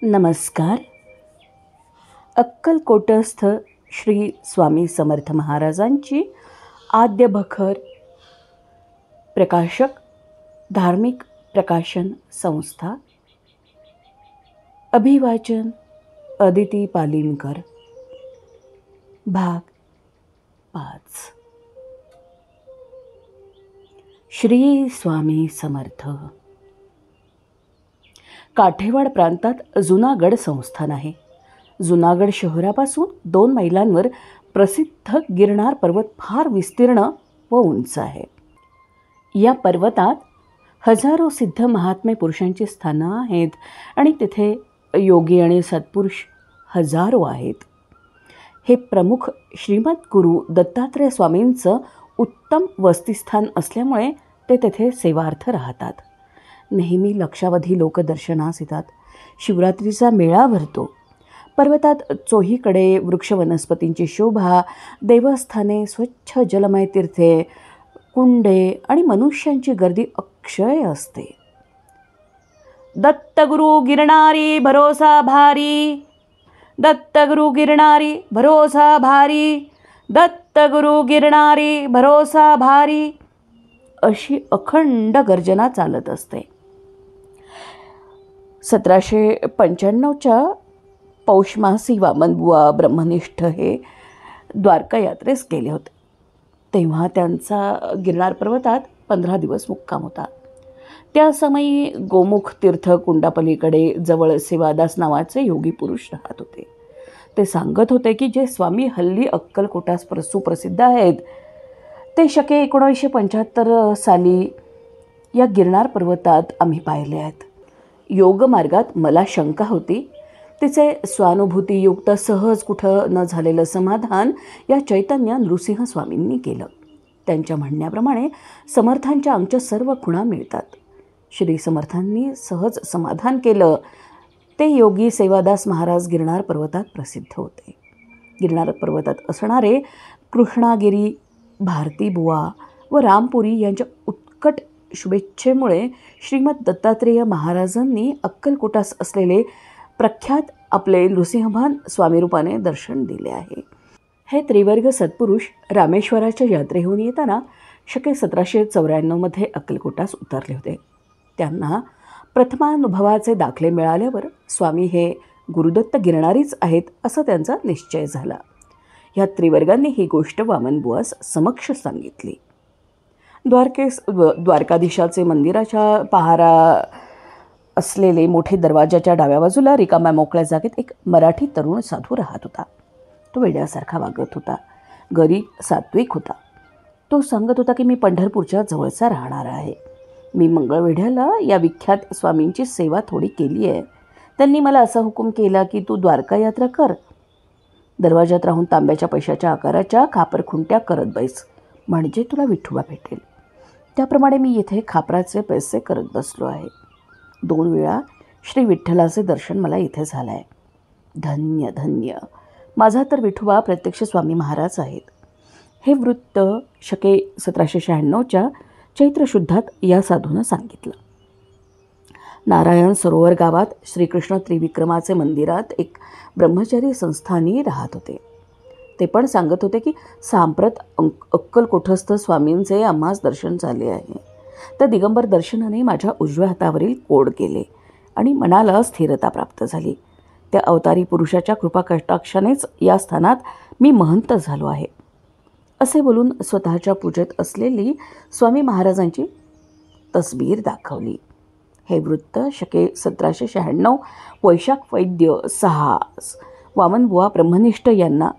नमस्कार. अक्कलकोटस्थ श्री स्वामी समर्थ महाराजांची आद्य बखर प्रकाशक धार्मिक प्रकाशन संस्था. अभिवाचन अदिती पालिनकर. भाग 5. श्री स्वामी समर्थ. काठेवाड प्रांतात जुनागड संस्थान आहे. जुनागड शहरापासून 2 मैलांवर प्रसिद्ध गिरनार पर्वत फार विस्तीर्ण व उंच आहे. या पर्वतात हजारो सिद्ध महात्मे पुरुषांची स्थानं आहेत आणि तिथे योगी आणि सत्पुरुष हजारो आहेत. हे प्रमुख श्रीमद गुरु दत्तात्रय स्वामींचं उत्तम वसतिस्थान असल्यामुळे ते तेथे सेवार्थ राहतात. नेहमी लक्षावधी लोक दर्शनास येतात. शिवरात्रीचा मेळा भरतो. पर्वतात चोहीकडे वृक्ष वनस्पतींची शोभा, देवस्थाने, स्वच्छ जलमय तीर्थे, कुंडे आणि मनुष्यांची गर्दी अक्षय असते. दत्तगुरु गिरणारी भरोसा भारी, दत्तगुरु गिरणारी भरोसा भारी, दत्तगुरु गिरणारी भरोसा भारी अशी अखंड गर्जना चालत असते. 1795च्या पौषमासी वामनबुवा ब्रह्मनिष्ठ हे द्वारका यात्रेस गेले होते. तेव्हा त्यांचा गिरनार पर्वतात 15 दिवस मुक्काम होता. त्या समयी गोमुख तीर्थ कुंडापलीकडे जवळ सेवादास नावाचे योगी पुरुष राहत होते. ते सांगत होते की जे स्वामी हल्ली अक्कलकोटास सुप्रसिद्ध आहेत ते शके 1975 साली या गिरनार पर्वतात आम्ही पाहिले आहेत. योगमार्गात मला शंका होती. तिचे स्वानुभूतीयुक्त सहज कुठं न झालेलं समाधान या चैतन्य नृसिंह स्वामींनी केलं. त्यांच्या म्हणण्याप्रमाणे समर्थांच्या आमच्या सर्व खुणा मिळतात. श्री समर्थांनी सहज समाधान केलं. ते योगी सेवादास महाराज गिरनार पर्वतात प्रसिद्ध होते. गिरनार पर्वतात असणारे कृष्णागिरी, भारतीबुवा व रामपुरी यांच्या उत्कट शुभेच्छेमुळे श्रीमद दत्तात्रेय महाराजांनी अक्कलकोटास असलेले प्रख्यात आपले नृसिंहभान स्वामीरूपाने दर्शन दिले आहे. हे त्रिवर्ग सत्पुरुष रामेश्वराच्या यात्रेहून येताना शके 1794 अक्कलकोटास उतरले होते. त्यांना प्रथमानुभवाचे दाखले मिळाल्यावर स्वामी हे गुरुदत्त गिरणारीच आहेत असा त्यांचा निश्चय झाला. ह्या त्रिवर्गांनी ही गोष्ट वामनबुवास समक्ष सांगितली. द्वारकाधीशाचे मंदिराच्या पहारा असलेले मोठे दरवाजाच्या डाव्या बाजूला रिकाम्या मोकळ्या जागेत एक मराठी तरुण साधू राहत होता. तो वेड्यासारखा वागत होता. गरीब सात्विक होता. तो सांगत होता की मी पंढरपूरच्या जवळचा राहणार आहे. मी मंगळवेढ्याला या विख्यात स्वामींची सेवा थोडी केली आहे. त्यांनी मला असा हुकूम केला की तू द्वारका यात्रा कर. दरवाजात राहून तांब्याच्या पैशाच्या आकाराच्या खापरखुंट्या करत बैस, म्हणजे तुला विठुबा भेटेल. त्याप्रमाणे मी येथे खापराचे पैसे करत बसलो आहे. 2 वेळा श्री विठ्ठलाचे दर्शन मला इथे झालं आहे. धन्य धन्य. माझा तर विठुबा प्रत्यक्ष स्वामी महाराज आहेत. हे वृत्त शके 1796च्या चैत्र शुद्धात या साधूनं सांगितलं. नारायण सरोवर गावात श्रीकृष्ण त्रिविक्रमाचे मंदिरात एक ब्रह्मचारी संस्थानी राहत होते. ते पण सांगत होते की सांप्रत अक्कलकोटस्थ स्वामींचे आम्हास दर्शन झाले आहे. त्या दिगंबर दर्शनाने माझ्या उजव्या हातावरील कोड गेले आणि मनाला स्थिरता प्राप्त झाली. त्या अवतारी पुरुषाच्या कृपा कटाक्षानेच या स्थानात मी महंत झालो आहे असे बोलून स्वतःच्या पूजेत असलेली स्वामी महाराजांची तसबीर दाखवली. हे वृत्त शके 1796 वैशाख वैद्य 6 वामनबुवा ब्रह्मनिष्ठ यांना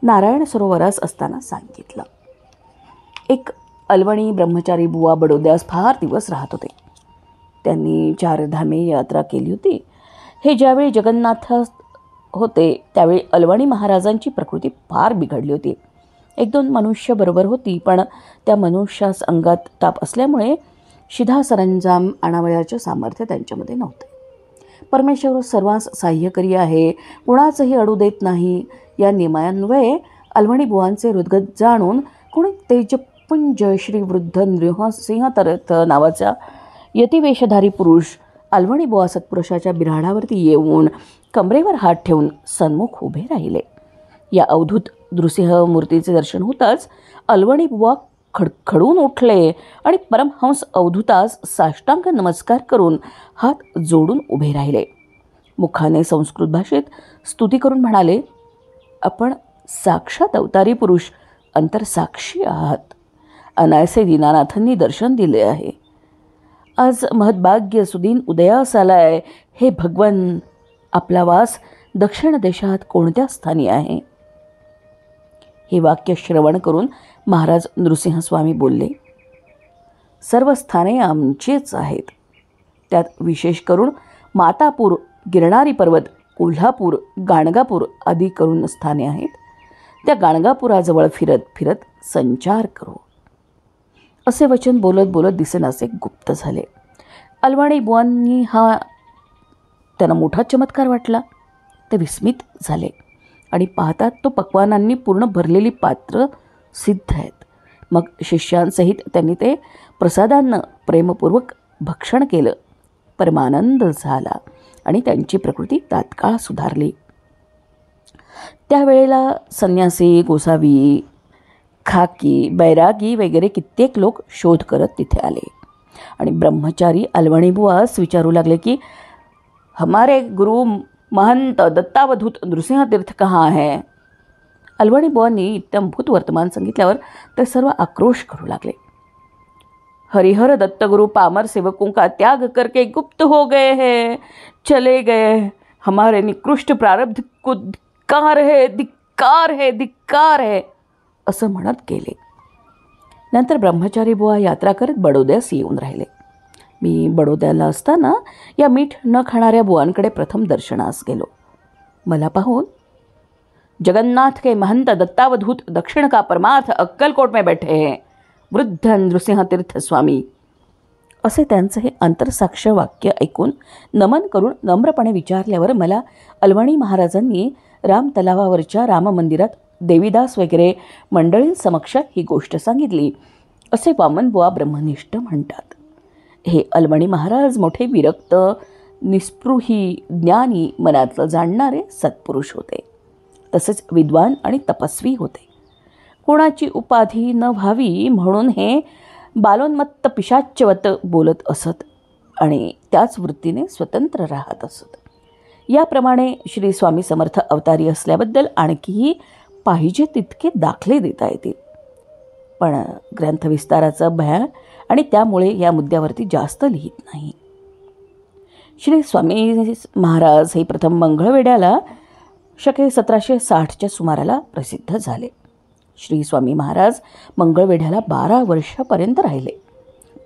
नारायण सरोवरास असताना सांगितलं. एक अलवणी ब्रह्मचारी बुवा बडोद्यास फार दिवस राहत होते. त्यांनी 4 धामे यात्रा केली होती. हे ज्यावेळी जगन्नाथ होते त्यावेळी अलवणी महाराजांची प्रकृती फार बिघडली होती. 1-2 मनुष्य बरोबर होती, पण त्या मनुष्यास अंगात ताप असल्यामुळे शिधा सरंजाम आणावयाचे सामर्थ्य त्यांच्यामध्ये नव्हते. परमेश्वर सर्वांस साह्यकरी आहे, कुणाचंही अडू देत नाही या नियमान्वये अलवणी बुवांचे हृदगत जाणून कोणी तेजपुंज श्री वृद्ध नृसिंह तीर्थ नावाचा यतिवेशधारी पुरुष अलवणी बुवा सत्पुरुषाच्या बिऱ्हाडावरती येऊन कमरेवर हात ठेवून सन्मुख उभे राहिले. या अवधूत नृसिंह मूर्तीचे दर्शन होताच अलवणी बुवा खडखडून उठले आणि परमहंस अवधूतास साष्टांग नमस्कार करून हात जोडून उभे राहिले. मुखाने संस्कृत भाषेत स्तुती करून म्हणाले, आपण साक्षात अवतारी पुरुष अंतरसाक्षी आहात. अनायसे दीनानाथांनी दर्शन दिले आहे. आज महद्भाग्य सुदीन उदयास आलाय. हे भगवन, आपला वास दक्षिण देशात कोणत्या स्थानी आहे? हे वाक्य श्रवण करून महाराज नृसिंहस्वामी बोलले, सर्व स्थाने आमचीच आहेत. त्यात विशेष करून मातापूर, गिरणारी पर्वत, कोल्हापूर, गाणगापूर आदी करून स्थाने आहेत. त्या गाणगापुराजवळ फिरत फिरत संचार करू. असे वचन बोलत बोलत दिसेनासे गुप्त झाले. अलवाणी बुवांनी हा त्यांना मोठा चमत्कार वाटला. ते विस्मित झाले आणि पाहतात तो पक्वानांनी पूर्ण भरलेली पात्र सिद्ध आहेत. मग शिष्यांसहित त्यांनी ते प्रसादानं प्रेमपूर्वक भक्षण केलं. परमानंद झाला आणि त्यांची प्रकृती तात्काळ सुधारली. त्यावेळेला संन्यासी, गोसावी, खाकी, बैरागी वगैरे कित्येक लोक शोध करत तिथे आले आणि ब्रह्मचारी अलवणी बुवास विचारू लागले की हमारे गुरु महंत दत्तावधूत नृसिंहतीर्थ कहाँ है? अलवणी बुवांनी इत्थंभूत वर्तमान सांगितल्यावर ते सर्व आक्रोश करू लागले. हरिहर दत्तगुरु पामर सेवकों का त्याग करके गुप्त हो गए हैं, चले गए. हमारे निकृष्ट प्रारब्ध को धिक्कार है, धिक्कार है, धिक्कार है असं म्हणत गेले. नंतर ब्रह्मचारी बुवा यात्रा करत बडोद्यास येऊन राहिले. मी बडोद्याला असताना या मीठ न खाणाऱ्या बुवांकडे प्रथम दर्शनास गेलो. मला पाहून जगन्नाथ के महंत दत्तावधूत दक्षिण का परमार्थ अक्कलकोट में बैठे हैं, वृद्ध नृसिंह तीर्थ स्वामी असे त्यांचं हे अंतरसाक्ष वाक्य ऐकून नमन करून नम्रपणे विचारल्यावर मला अलवणी महाराजांनी राम तलावावरच्या राम मंदिरात देवीदास वगैरे मंडळींसमक्ष ही गोष्ट सांगितली असे वामनबुवा ब्रह्मनिष्ठ म्हणतात. हे अलवणी महाराज मोठे विरक्त, निस्पृही, ज्ञानी, मनातलं जाणणारे सत्पुरुष होते. तसेच विद्वान आणि तपस्वी होते. कोणाची उपाधी न व्हावी म्हणून हे बालोन्मत्त पिशाच्यवत बोलत असत आणि त्याच वृत्तीने स्वतंत्र राहत असत. याप्रमाणे श्री स्वामी समर्थ अवतारी असल्याबद्दल आणखीही पाहिजे तितके दाखले देता येतील, पण ग्रंथविस्ताराचा भय आणि त्यामुळे या मुद्द्यावरती जास्त लिहित नाही. श्री स्वामी महाराज हे प्रथम मंगळवेढ्याला शके 1760च्या सुमाराला प्रसिद्ध झाले. श्री स्वामी महाराज मंगळवेढ्याला 12 वर्षापर्यंत राहिले,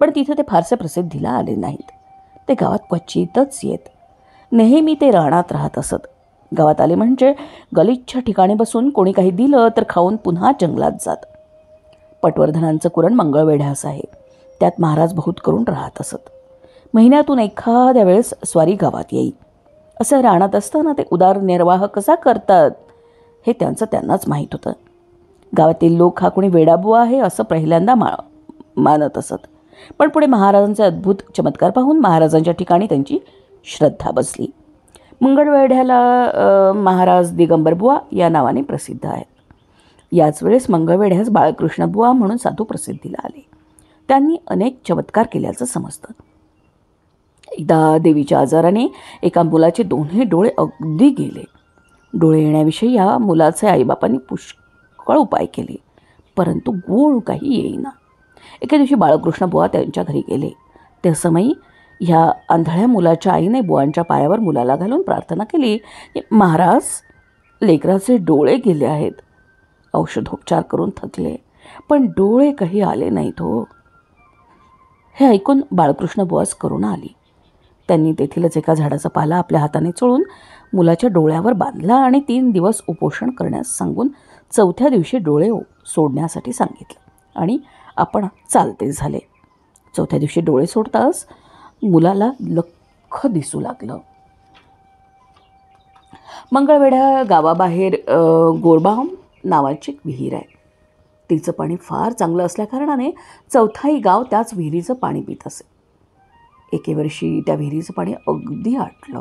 पण तिथे ते फारसे प्रसिद्धीला आले नाहीत. ते गावात क्वचितच येत. नेहमी ते रानात राहत असत. गावात आले म्हणजे गलिच्छ ठिकाणी बसून कोणी काही दिलं तर खाऊन पुन्हा जंगलात जात. पटवर्धनांचं कुरण मंगळवेढ्यास आहे. त्यात महाराज बहुत करून राहत असत. महिन्यातून एखाद्या वेळेस स्वारी गावात येई. असं रानात असताना ते उदरनिर्वाह कसा करतात हे त्यांचं त्यांनाच माहीत होतं. गावातील लोक हा कोणी वेडाबुवा आहे असं पहिल्यांदा मानत असत, पण पुढे महाराजांचे अद्भुत चमत्कार पाहून महाराजांच्या ठिकाणी त्यांची श्रद्धा बसली. मंगळवेढ्याला महाराज दिगंबरबुवा या नावाने प्रसिद्ध आहेत. याच वेळेस मंगळवेढ्यास बाळकृष्णबुवा म्हणून साधू प्रसिद्धीला आले. त्यांनी अनेक चमत्कार केल्याचं समजतं. एकदा देवीच्या आजाराने एका मुलाचे दोन्ही डोळे अगदी गेले. डोळे येण्याविषयी या मुलाचे आईबापांनी पुष्कळ उपाय केले, परंतु गुण काही येईना. एके दिवशी बाळकृष्णबुवा त्यांच्या घरी गेले. त्या समयी ह्या आंधळ्या मुलाच्या आईने बुवांच्या पायावर मुलाला घालून प्रार्थना केली की महाराज, लेकराचे डोळे गेले आहेत. औषधोपचार करून थकले, पण डोळे काही आले नाहीत हो. हे ऐकून बाळकृष्णबुवास करुणा आली. त्यांनी तेथीलच एका झाडाचा पाला आपल्या हाताने चोळून मुलाच्या डोळ्यावर बांधला आणि 3 दिवस उपोषण करण्यास सांगून 4थ्या दिवशी डोळे सोडण्यासाठी सांगितलं आणि आपण चालते झाले. 4थ्या दिवशी डोळे सोडताच मुलाला लख्ख दिसू लागलं. मंगळवेढा गावाबाहेर गोरबाम नावाची एक विहीर आहे. तिचं पाणी फार चांगलं असल्याकारणाने 4थाही गाव त्याच विहिरीचं पाणी पित असे. एके वर्षी त्या विहिरीचं पाणी अगदी आटलं.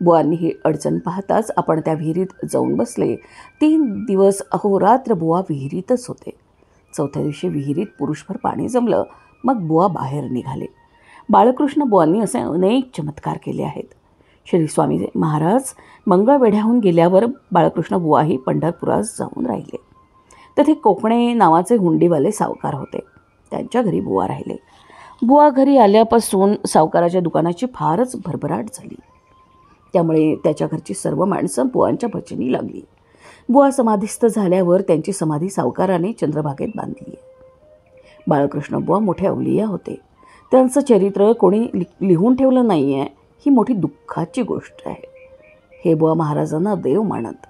बुवांनी ही अडचण पाहताच आपण त्या विहिरीत जाऊन बसले. 3 दिवस अहोरात्र बुवा विहिरीतच होते. चौथ्या दिवशी विहिरीत पुरुषभर पाणी जमलं. मग बुवा बाहेर निघाले. बाळकृष्ण बुवांनी असे अनेक चमत्कार केले आहेत. श्री स्वामी महाराज मंगळवेढ्याहून गेल्यावर बाळकृष्ण बुवाही पंढरपुरात जाऊन राहिले. तेथे कोकणे नावाचे हुंडीवाले सावकार होते. त्यांच्या घरी बुवा राहिले. बुवा घरी आल्यापासून सावकाराच्या दुकानाची फारच भरभराट झाली. त्यामुळे त्याच्या घरची सर्व माणसं बुवांच्या भजनी लागली. बुवा समाधीस्थ झाल्यावर त्यांची समाधी सावकाराने चंद्रभागेत बांधली. बाळकृष्ण बुवा मोठे अवलिया होते. त्यांचं चरित्र कोणी लिहून ठेवलं नाही आहे, ही मोठी दुःखाची गोष्ट आहे. हे बुवा महाराजांना देव मानत.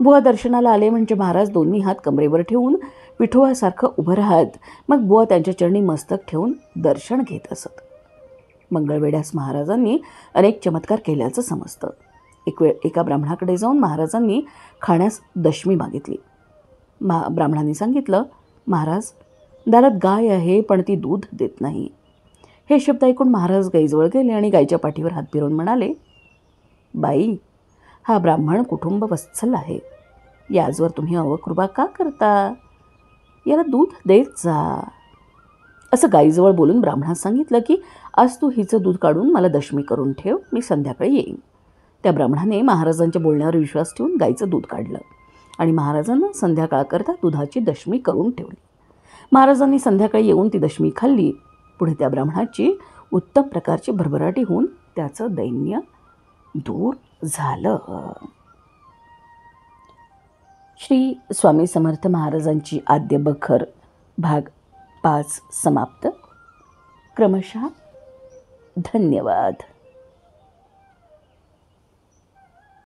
बुवा दर्शनाला आले म्हणजे महाराज दोन्ही हात कमरेवर ठेवून विठोबासारखं उभं राहत. मग बुवा त्यांच्या चरणी मस्तक ठेवून दर्शन घेत असत. मंगळवेढ्यास महाराजांनी अनेक चमत्कार केल्याचं समजतं. एका ब्राह्मणाकडे जाऊन महाराजांनी खाण्यास दशमी मागितली. ब्राह्मणाने सांगितलं, महाराज, दारात गाय आहे पण ती दूध देत नाही. हे शब्द ऐकून महाराज गाईजवळ गेले आणि गाईच्या पाठीवर हात फिरवून म्हणाले, बाई, हा ब्राह्मण कुटुंब वत्सल आहे. याचवर तुम्ही अवकृपा का करता? याला दूध देत जा. असं गाईजवळ बोलून ब्राह्मणास सांगितलं की आज तू हिचं दूध काढून मला दशमी करून ठेव, मी संध्याकाळी येईन. त्या ब्राह्मणाने महाराजांच्या बोलण्यावर विश्वास ठेवून गाईचं दूध काढलं आणि महाराजांना संध्याकाळकरता दुधाची दशमी करून ठेवली. महाराजांनी संध्याकाळी येऊन ती दशमी खाल्ली. पुढे त्या ब्राह्मणाची उत्तम प्रकारची भरभराटी होऊन त्याचं दैन्य दूर झालं. श्री स्वामी समर्थ महाराजांची आद्य बखर भाग 5 समाप्त. क्रमशः धन्यवाद.